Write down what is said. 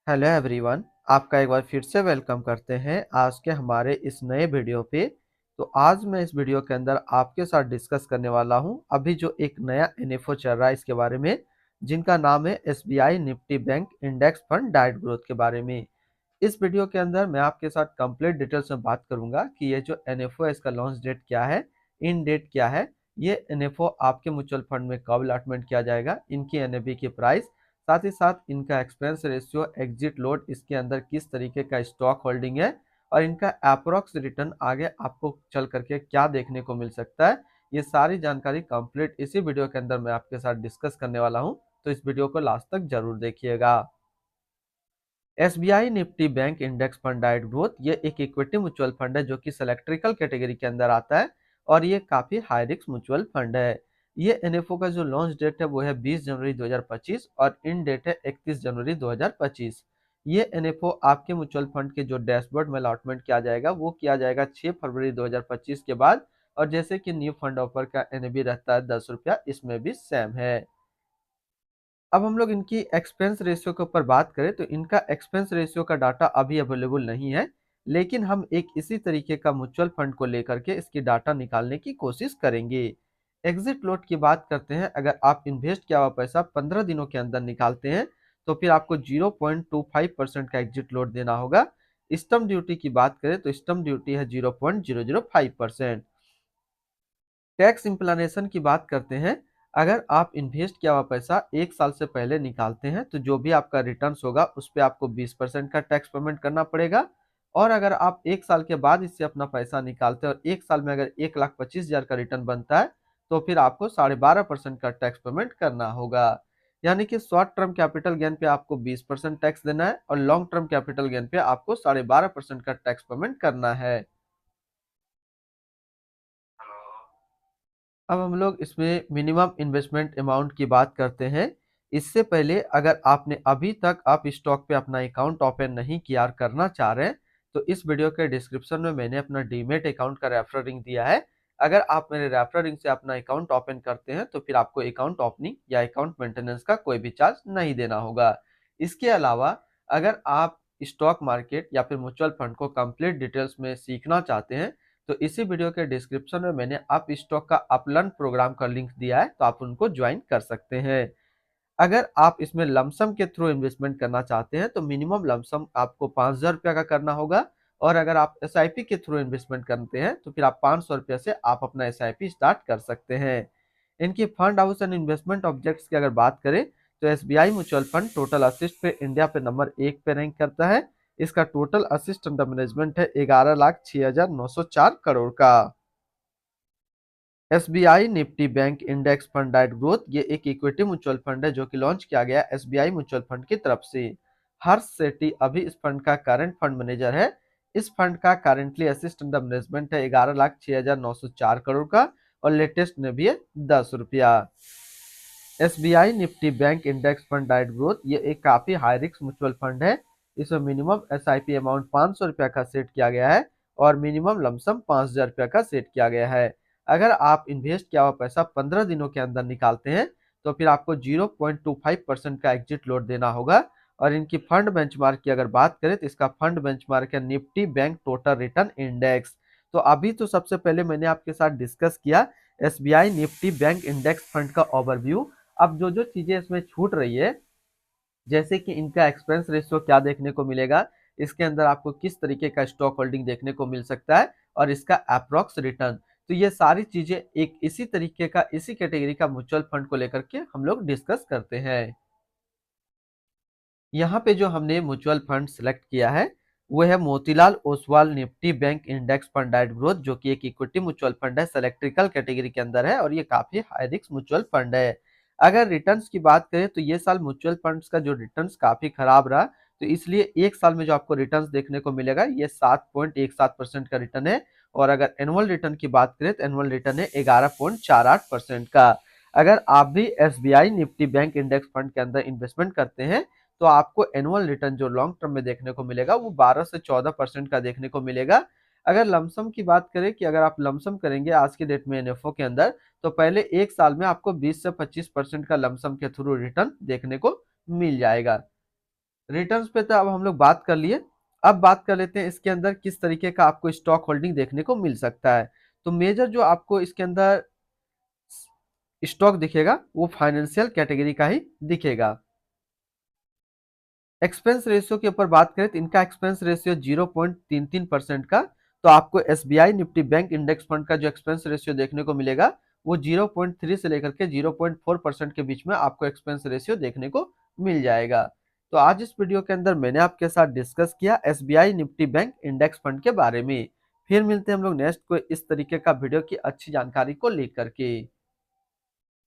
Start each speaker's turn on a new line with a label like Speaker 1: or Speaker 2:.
Speaker 1: Hello everyone. आपका एक बार फिर से वेलकम करते हैं आज के हमारे इस नए वीडियो पे। तो आज मैं इस वीडियो के अंदर आपके साथ डिस्कस करने वाला हूं अभी जो एक नया एनएफओ चल रहा है इसके बारे में, जिनका नाम है SBI Nifty bank index fund diet growth के बारे में। इस वीडियो के अंदर मैं आपके साथ कंप्लीट डिटेल्स में बात करूंगा कि ये जो एनएफओ है इसका लॉन्च डेट क्या है, इन डेट क्या है, ये एनएफओ आपके म्यूचुअल फंड में कब अलॉटमेंट किया जाएगा, इनकी एनएबी की प्राइस, साथ ही साथ इनका एक्सपेंस रेशियो, एग्जिट लोड, इसके अंदर किस तरीके का स्टॉक होल्डिंग है और इनका अप्रोक्स रिटर्न आगे आपको चल करके क्या देखने को मिल सकता है। ये सारी जानकारी कंप्लीट इसी वीडियो के अंदर मैं आपके साथ डिस्कस करने वाला हूं, तो इस वीडियो को लास्ट तक जरूर देखिएगा। SBI Nifty bank index fund diet growth ये एक इक्विटी म्यूचुअल फंड है जो कि सेलेक्ट्रिकल कैटेगरी के अंदर आता है और ये काफी हाई रिस्क म्यूचुअल फंड है। ये एनएफओ का जो लॉन्च डेट है वो है 20 जनवरी 2025 और इन डेट है 31 जनवरी 2025। ये एनएफओ आपके म्यूचुअल फंड के जो डैशबोर्ड में अलॉटमेंट किया जाएगा वो किया जाएगा 6 फरवरी 2025 के बाद। और जैसे कि न्यू फंड ऑफर का एनएबी रहता है 10 रुपया, इसमें भी सेम है। अब हम लोग इनकी एक्सपेंस रेशियो के ऊपर बात करें तो इनका एक्सपेंस रेशियो का डाटा अभी अवेलेबल नहीं है, लेकिन हम एक इसी तरीके का म्यूचुअल फंड को लेकर के इसकी डाटा निकालने की कोशिश करेंगे। एग्जिट लोड की बात करते हैं, अगर आप इन्वेस्ट किया हुआ पैसा 15 दिनों के अंदर निकालते हैं तो फिर आपको 0.25% का एग्जिट लोड देना होगा। स्टम्प ड्यूटी की बात करें तो स्टम्प ड्यूटी है 0.005%। टैक्स इम्प्लानेशन की बात करते हैं, अगर आप इन्वेस्ट किया हुआ पैसा 1 साल से पहले निकालते हैं तो जो भी आपका रिटर्न्स होगा उस पर आपको 20% का टैक्स पेमेंट करना पड़ेगा। और अगर आप 1 साल के बाद इससे अपना पैसा निकालते हैं और 1 साल में अगर 1,25,000 का रिटर्न बनता है तो फिर आपको 12.5% का टैक्स पेमेंट करना होगा। यानी कि शॉर्ट टर्म कैपिटल गेन पे आपको 20% टैक्स देना है और लॉन्ग टर्म कैपिटल गेन पे आपको 12.5% का टैक्स पेमेंट करना है। अब हम लोग इसमें मिनिमम इन्वेस्टमेंट अमाउंट की बात करते हैं। इससे पहले अगर आपने अभी तक आप स्टॉक पे अपना अकाउंट ओपन नहीं किया और करना चाह रहे हैं तो इस वीडियो के डिस्क्रिप्शन में मैंने अपना डीमेट अकाउंट का रेफरल लिंक दिया है। अगर आप मेरे रेफरल लिंक से अपना अकाउंट ओपन करते हैं तो फिर आपको अकाउंट ओपनिंग या अकाउंट मेंटेनेंस का कोई भी चार्ज नहीं देना होगा। इसके अलावा अगर आप स्टॉक मार्केट या फिर म्यूचुअल फंड को कंप्लीट डिटेल्स में सीखना चाहते हैं तो इसी वीडियो के डिस्क्रिप्शन में मैंने अप स्टॉक का अपलर्न प्रोग्राम का लिंक दिया है, तो आप उनको ज्वाइन कर सकते हैं। अगर आप इसमें लमसम के थ्रू इन्वेस्टमेंट करना चाहते हैं तो मिनिमम लमसम आपको 5,000 रुपया का करना होगा। और अगर आप एसआईपी के थ्रू इन्वेस्टमेंट करते हैं तो फिर आप 500 रुपया से आप अपना एसआईपी स्टार्ट कर सकते हैं। इनकी fund house and investment objects की अगर बात करें तो SBI mutual fund total assist पे इंडिया पे नंबर 1 पे रैंक करता है। इसका टोटल असिस्ट अंडर मैनेजमेंट है 11,06,904 करोड़ का। SBI Nifty bank index fund diet growth ये एक इक्विटी म्यूचुअल फंड है जो कि लॉन्च किया गया एसबीआई म्यूचुअल फंड की तरफ से। हर्ष सेठी अभी इस फंड का करंट फंड मैनेजर है। इस फंड का करेंटली असिस्ट अंडर मैनेजमेंट है 11,06,904 करोड़ का और लेटेस्ट में भी है 10 रुपया। SBI Nifty bank index fund diet growth ये एक काफी हाई रिस्क म्यूचुअल फंड है। इसमें मिनिमम एसआईपी अमाउंट 500 रुपया का सेट किया गया है और मिनिमम लमसम 5,000 रुपया का सेट किया गया है। अगर आप इन्वेस्ट किया हुआ पैसा 15 दिनों के अंदर निकालते हैं तो फिर आपको 0.25% का एग्जिट लोड देना होगा। और इनकी फंड बेंचमार्क की अगर बात करें तो इसका फंड बेंचमार्क है Nifty bank total return index. तो अभी तो सबसे पहले मैंने आपके साथ डिस्कस किया SBI Nifty bank index fund का ओवरव्यू। अब जो जो चीजें इसमें छूट रही है, जैसे कि इनका एक्सपेंस रेशियो क्या देखने को मिलेगा, इसके अंदर आपको किस तरीके का स्टॉक होल्डिंग देखने को मिल सकता है और इसका अप्रोक्स रिटर्न, तो ये सारी चीजें एक इसी तरीके का इसी कैटेगरी का म्यूचुअल फंड को लेकर के हम लोग डिस्कस करते हैं। यहाँ पे जो हमने म्यूचुअल फंड सिलेक्ट किया है वो है Motilal Oswal Nifty bank index fund diet growth, जो कि एक इक्विटी म्यूचुअल फंड है, सेलेक्ट्रिकल कैटेगरी के अंदर है और ये काफी हाई रिस्क म्यूचुअल फंड है। अगर रिटर्न्स की बात करें तो ये साल म्यूचुअल फंड्स का जो रिटर्न्स काफी खराब रहा, तो इसलिए 1 साल में जो आपको रिटर्न्स देखने को मिलेगा ये 7.17% का रिटर्न है। और अगर एनुअल रिटर्न की बात करें तो एनुअल रिटर्न है 11.48% का। अगर आप भी SBI Nifty bank index fund के अंदर इन्वेस्टमेंट करते हैं तो आपको एनुअल रिटर्न जो लॉन्ग टर्म में देखने को मिलेगा वो 12 से 14% का देखने को मिलेगा। अगर लमसम की बात करें कि अगर आप लमसम करेंगे आज के डेट में एनएफओ के अंदर तो पहले 1 साल में आपको 20 से 25% का लमसम के थ्रू रिटर्न देखने को मिल जाएगा। रिटर्न्स पे तो अब हम लोग बात कर लिए। अब बात कर लेते हैं इसके अंदर किस तरीके का आपको स्टॉक होल्डिंग देखने को मिल सकता है। तो मेजर जो आपको इसके अंदर स्टॉक दिखेगा वो फाइनेंशियल कैटेगरी का ही दिखेगा। एक्सपेंस रेशियो के ऊपर बात करें तो इनका एक्सपेंस रेशियो 0.33% का। तो आपको SBI Nifty bank index fund का जो एक्सपेंस रेशियो देखने को मिलेगा वो 0.3 से लेकर के 0.4% के बीच में आपको एक्सपेंस रेशियो देखने को मिल जाएगा। तो आज इस वीडियो के अंदर मैंने आपके साथ डिस्कस किया SBI Nifty bank index fund के बारे में। फिर मिलते हैं हम लोग नेक्स्ट को इस तरीके का वीडियो की अच्छी जानकारी को लेकर के।